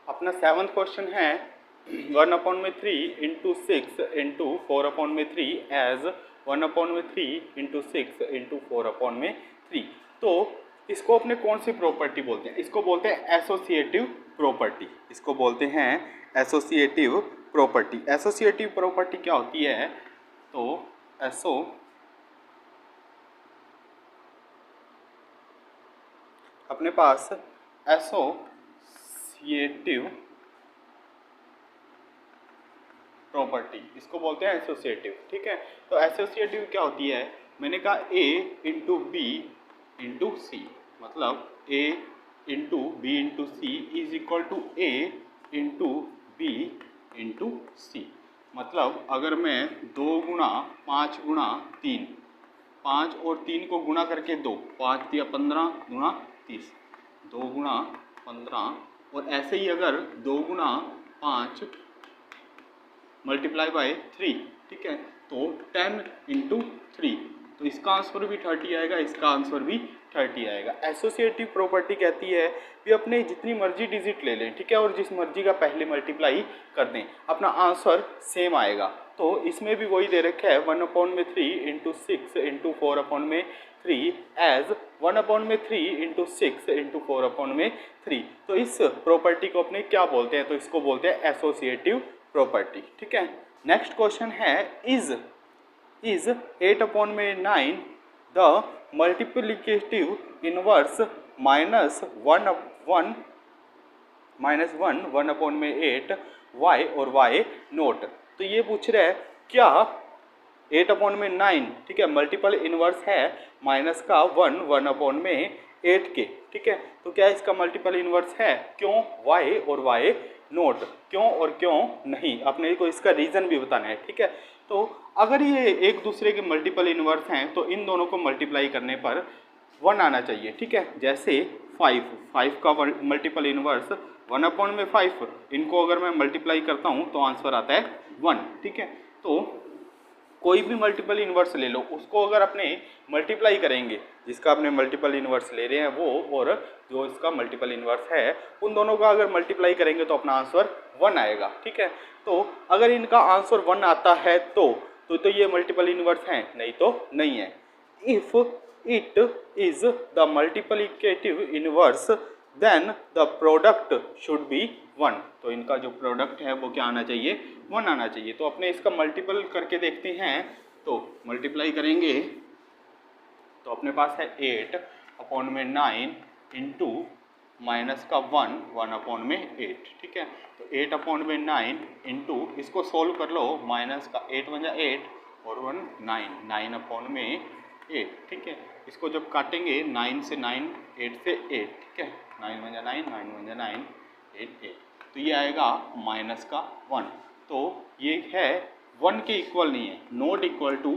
अपना 7th question है 1/3 into 6 into 4/3 as 1/3 into 6 into 4/3। तो इसको अपने कौन सी प्रॉपर्टी बोलते हैं? इसको बोलते हैं एसोसिएटिव प्रॉपर्टी। इसको बोलते हैं एसोसिएटिव प्रॉपर्टी। एसोसिएटिव प्रॉपर्टी क्या होती है? तो अपने पास एसोसिएटिव प्रॉपर्टी, इसको बोलते हैं एसोसिएटिव। ठीक है, तो एसोसिएटिव क्या होती है? मैंने कहा A into B into C, मतलब A into B into C is equal to A into B into C. मतलब अगर मैं 2 गुणा 5 गुणा 3, 5 और 3 को गुणा करके 2, 5 दिया 15 गुणा 30, 2 गुणा 15, और ऐसे ही अगर 2 गुणा 5 मल्टीप्लाई बाय 3, ठीक है, तो 10 इंटू 3, तो इसका आंसर भी 30 आएगा, इसका आंसर भी 30 आएगा। एसोसिएटिव प्रॉपर्टी कहती है कि अपने जितनी मर्जी डिजिट ले लें, ठीक है, और जिस मर्जी का पहले मल्टीप्लाई कर दें, अपना आंसर सेम आएगा। तो इसमें भी वही दे रखा है 1/3 into 6 into 4/3 as 1/3 into 6 into 4/3। तो इस प्रॉपर्टी को अपने क्या बोलते हैं? तो इसको बोलते हैं एसोसिएटिव प्रॉपर्टी। ठीक है, नेक्स्ट क्वेश्चन है is 8/9 the multiplicative inverse -1/8 y और y नोट। तो ये पूछ रहा है क्या 8/9, ठीक है, मल्टीपल इनवर्स है माइनस का 1/8 के, ठीक है, तो क्या इसका मल्टीपल इनवर्स है? क्यों y और y नोट, क्यों और क्यों नहीं, अपने को इसका रीज़न भी बताना है। ठीक है, तो अगर ये एक दूसरे के मल्टीपल इनवर्स हैं तो इन दोनों को मल्टीप्लाई करने पर 1 आना चाहिए। ठीक है, जैसे 5 का मल्टीपल इनवर्स 1/5, इनको अगर मैं मल्टीप्लाई करता हूँ तो आंसर आता है 1। ठीक है, तो कोई भी मल्टीपल इनवर्स ले लो, उसको अगर अपने मल्टीप्लाई करेंगे, जिसका अपने मल्टीपल इनवर्स ले रहे हैं वो और जो इसका मल्टीपल इनवर्स है, उन दोनों का अगर मल्टीप्लाई करेंगे तो अपना आंसर 1 आएगा। ठीक है, तो अगर इनका आंसर 1 आता है तो ये मल्टीपल इनवर्स हैं, नहीं तो नहीं है। If it is the multiplicative inverse then the product should be 1। तो इनका जो प्रोडक्ट है वो क्या आना चाहिए? 1 आना चाहिए। तो अपने इसका मल्टीपल करके देखते हैं, तो मल्टीप्लाई करेंगे तो अपने पास है 8/9 इंटू माइनस का 1/8। ठीक है, तो 8/9 इंटू, इसको सोल्व कर लो, माइनस का 8 × 8 और 1 9/8। ठीक है, इसको जब काटेंगे 9 से 9, 8 से 8, ठीक है, 9 × 9 9 × 9 8 तो ये आएगा माइनस का 1। तो ये है 1 के इक्वल नहीं है, नॉट इक्वल टू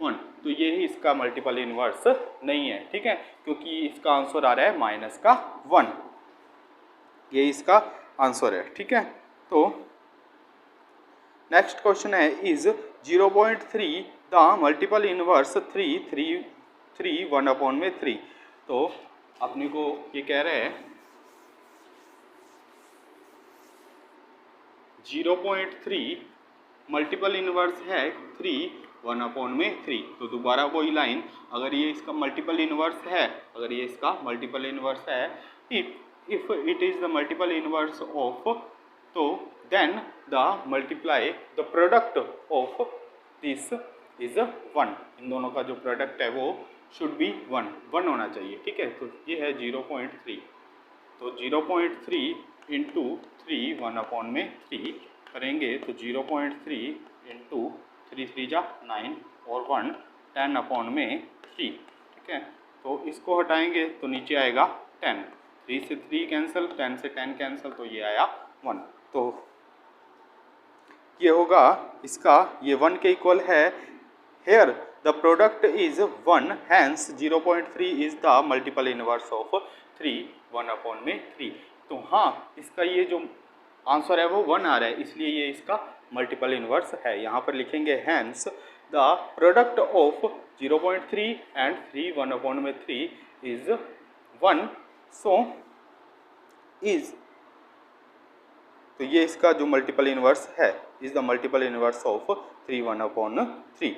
1, तो ये ही इसका मल्टीपल इनवर्स नहीं है। ठीक है, क्योंकि इसका आंसर आ रहा है माइनस का 1, ये इसका आंसर है। ठीक है, तो नेक्स्ट क्वेश्चन है इज 0.3 द मल्टीपल इनवर्स 3 1/3। तो अपने को ये कह रहे हैं 0.3 मल्टीपल इनवर्स है 3 1/3। तो दोबारा कोई लाइन, अगर ये इसका मल्टीपल इनवर्स है, अगर ये इसका मल्टीपल इनवर्स है, if it is the multiple inverse of, तो then the multiply the product of this is 1। इन दोनों का जो प्रोडक्ट है वो शुड बी 1 होना चाहिए। ठीक है, तो ये है 0.3, तो 0.3 इंटू 3 1/3 करेंगे तो 0.3 इंटू 3 3 जा 9 और 1 10/3। ठीक है, तो इसको हटाएंगे तो नीचे आएगा 10, 3 से 3 कैंसिल, 10 से 10 कैंसिल, तो ये आया 1। तो ये होगा इसका, ये 1 के इक्वल है। Here the product is 1, hence 0.3 is the multiple inverse of 3 1/3। तो हाँ, इसका ये जो आंसर है वो 1 आ रहा है, इसलिए ये इसका मल्टीपल इनवर्स है। यहाँ पर लिखेंगे hence the product of 0.3 and 3 1/3 is 1, so is तो ये इसका जो मल्टीपल इन्वर्स है, is the multiple inverse of 3 1/3।